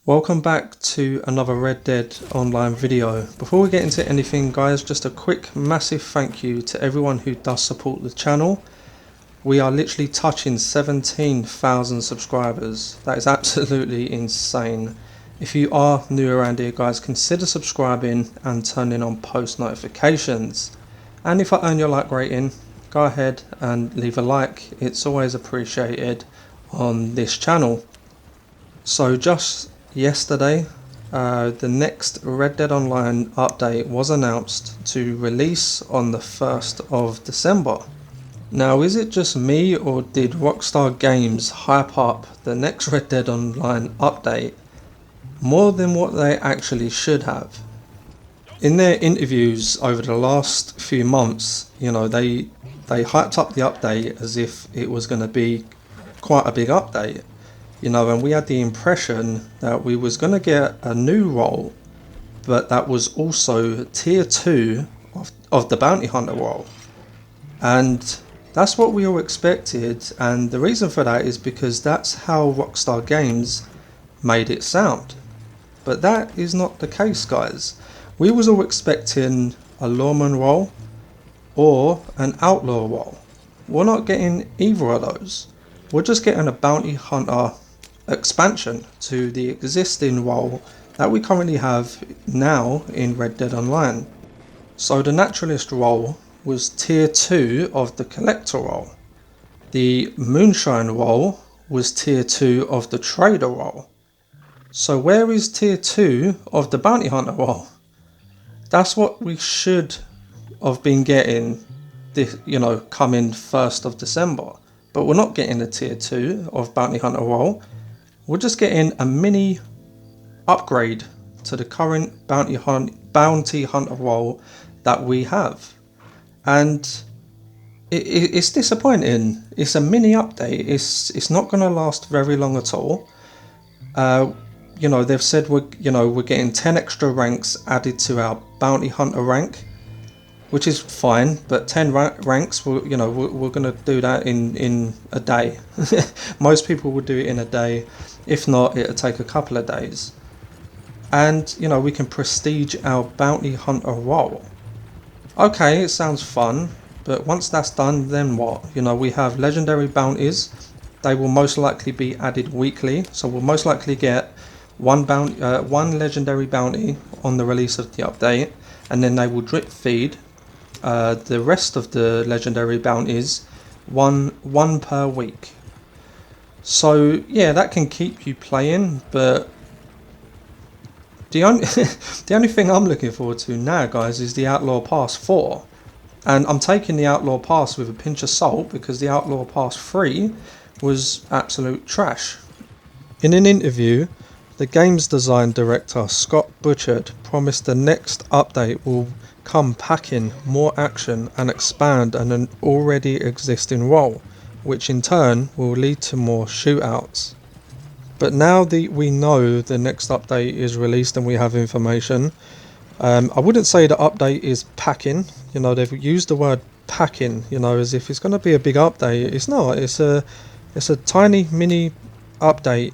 Welcome back to another Red Dead Online video. Before we get into anything guys, just a quick massive thank you to everyone who does support the channel. We are literally touching 17,000 subscribers. That is absolutely insane. If you are new around here guys, consider subscribing and turning on post notifications. And if I earn your like rating, go ahead and leave a like. It's always appreciated on this channel. So just yesterday, the next Red Dead Online update was announced to release on the 1st of December. Now, is it just me, or did Rockstar Games hype up the next Red Dead Online update more than what they actually should have? In their interviews over the last few months, you know, they hyped up the update as if it was going to be quite a big update. You know, and we had the impression that we was going to get a new role, but that was also tier 2 of the bounty hunter role. And that's what we all expected, and the reason for that is because that's how Rockstar Games made it sound. But that is not the case guys. We was all expecting a lawman role or an outlaw role. We're not getting either of those. We're just getting a bounty hunter expansion to the existing role that we currently have now in Red Dead Online. So the naturalist role was tier 2 of the collector role. The moonshine role was tier 2 of the trader role. So where is tier 2 of the bounty hunter role? That's what we should have been getting this, you know, coming 1st of December. But we're not getting a tier 2 of bounty hunter role. We're just getting a mini upgrade to the current bounty hunter role that we have. And it's disappointing. It's a mini update. It's not going to last very long at all. You know, they've said we're getting 10 extra ranks added to our bounty hunter rank, which is fine, but 10 ranks, we're going to do that in a day. Most people would do it in a day. If not, it'll take a couple of days. And, you know, we can prestige our bounty hunter role. Okay, it sounds fun, but once that's done, then what? You know, we have legendary bounties. They will most likely be added weekly, so we'll most likely get one legendary bounty on the release of the update, and then they will drip feed the rest of the legendary bounties one per week. So yeah, that can keep you playing, but the only thing I'm looking forward to now guys is the Outlaw Pass 4, and I'm taking the Outlaw Pass with a pinch of salt because the Outlaw Pass 3 was absolute trash. In an interview, the game's design director Scott Butchard promised the next update will come packing more action and expand an already existing role, which in turn will lead to more shootouts. But now that we know the next update is released and we have information, I wouldn't say the update is packing. You know, they've used the word packing, you know, as if it's going to be a big update. It's not. It's a tiny mini update,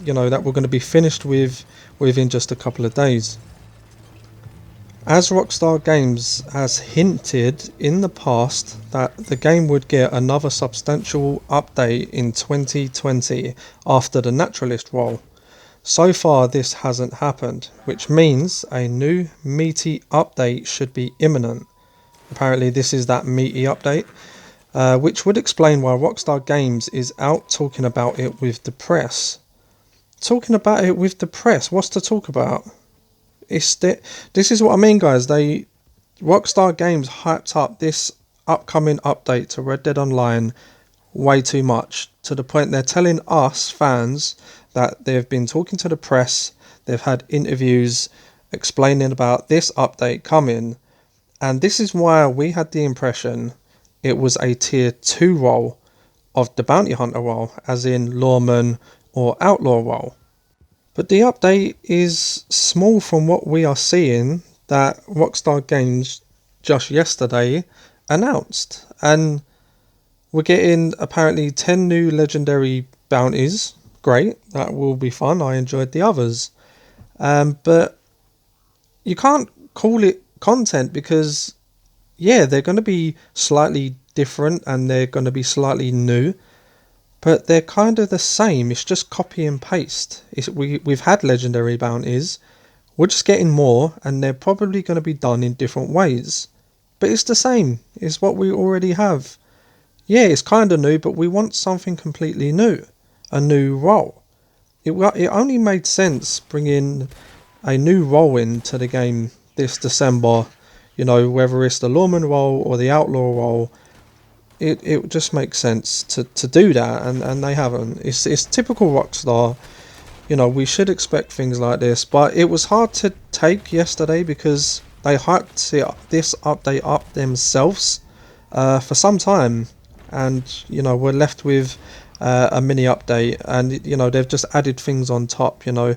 you know, that we're going to be finished with within just a couple of days. As Rockstar Games has hinted in the past that the game would get another substantial update in 2020 after the naturalist role. So far this hasn't happened, which means a new meaty update should be imminent. Apparently this is that meaty update, which would explain why Rockstar Games is out talking about it with the press. Talking about it with the press? What's to talk about? This is what I mean guys. Rockstar Games hyped up this upcoming update to Red Dead Online way too much, to the point they're telling us fans that they've been talking to the press, they've had interviews explaining about this update coming, and this is why we had the impression it was a tier 2 role of the bounty hunter role, as in lawman or outlaw role. But the update is small from what we are seeing that Rockstar Games just yesterday announced. And we're getting apparently 10 new legendary bounties great, that will be fun. I enjoyed the others. But you can't call it content because, yeah, they're going to be slightly different and they're going to be slightly new, but they're kind of the same. It's just copy and paste. We've had legendary bounties. We're just getting more, and they're probably going to be done in different ways. But it's the same. It's what we already have. Yeah, it's kind of new, but we want something completely new. A new role. It only made sense bringing a new role into the game this December. You know, whether it's the lawman role or the outlaw role. It just makes sense to do that, and they haven't. It's typical Rockstar. You know, we should expect things like this, but it was hard to take yesterday because they hyped this update up themselves for some time, and you know, we're left with a mini update, and you know, they've just added things on top. You know,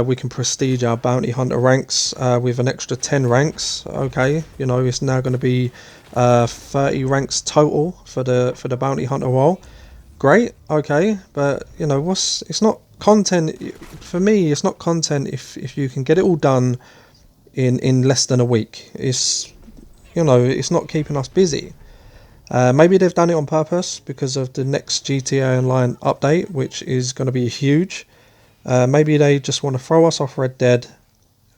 we can prestige our bounty hunter ranks with an extra 10 ranks. Okay, you know, it's now going to be 30 ranks total for the bounty hunter role. Great, okay, but you know, it's not content for me. It's not content if you can get it all done in less than a week. It's, you know, it's not keeping us busy. Maybe they've done it on purpose because of the next GTA Online update, which is going to be huge. Maybe they just want to throw us off Red Dead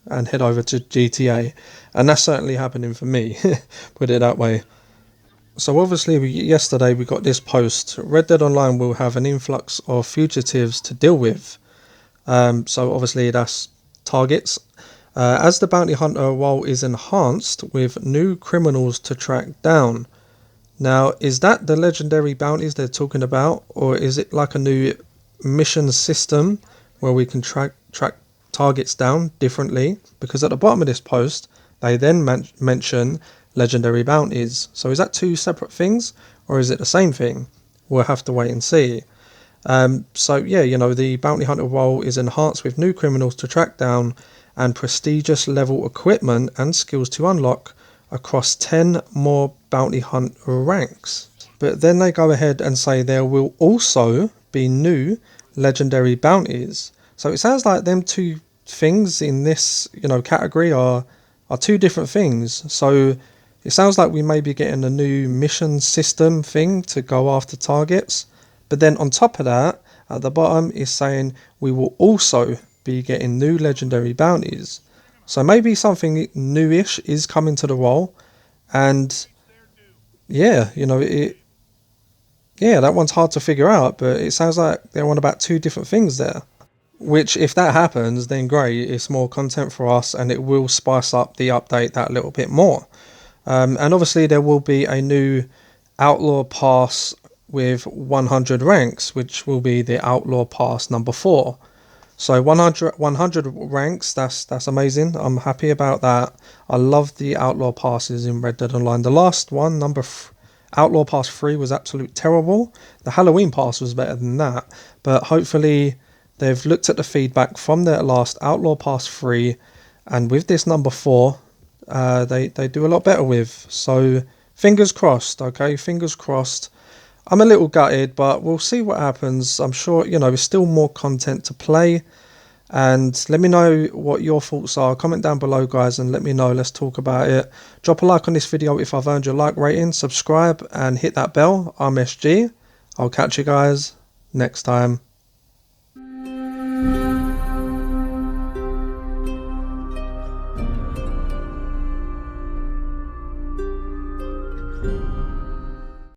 and head over to GTA, and that's certainly happening for me. Put it that way. So obviously yesterday we got this post. Red Dead Online will have an influx of fugitives to deal with. So obviously that's targets. As the bounty hunter role is enhanced with new criminals to track down. Now, is that the legendary bounties they're talking about, or is it like a new mission system where we can track targets down differently? Because at the bottom of this post they then mention legendary bounties. So is that two separate things, or is it the same thing? We'll have to wait and see. So yeah, you know, the bounty hunter role is enhanced with new criminals to track down and prestigious level equipment and skills to unlock across 10 more bounty hunt ranks. But then they go ahead and say there will also be new legendary bounties. So it sounds like them two things in this, you know, category are two different things. So it sounds like we may be getting a new mission system thing to go after targets. But then on top of that, at the bottom is saying we will also be getting new legendary bounties. So maybe something newish is coming to the role. And yeah, you know, yeah, that one's hard to figure out, but it sounds like they're on about two different things there. Which, if that happens, then great, it's more content for us and it will spice up the update that little bit more. And obviously there will be a new Outlaw Pass with 100 ranks, which will be the Outlaw Pass number 4. So 100 ranks, that's amazing. I'm happy about that. I love the Outlaw Passes in Red Dead Online. The last one, Outlaw Pass 3, was absolute terrible. The Halloween Pass was better than that. But hopefully they've looked at the feedback from their last Outlaw Pass 3, and with this number 4, they do a lot better with. So fingers crossed, okay, fingers crossed. I'm a little gutted, but we'll see what happens. I'm sure, you know, there's still more content to play. And let me know what your thoughts are. Comment down below, guys, and let me know. Let's talk about it. Drop a like on this video if I've earned your like rating. Subscribe and hit that bell. I'm SG. I'll catch you guys next time.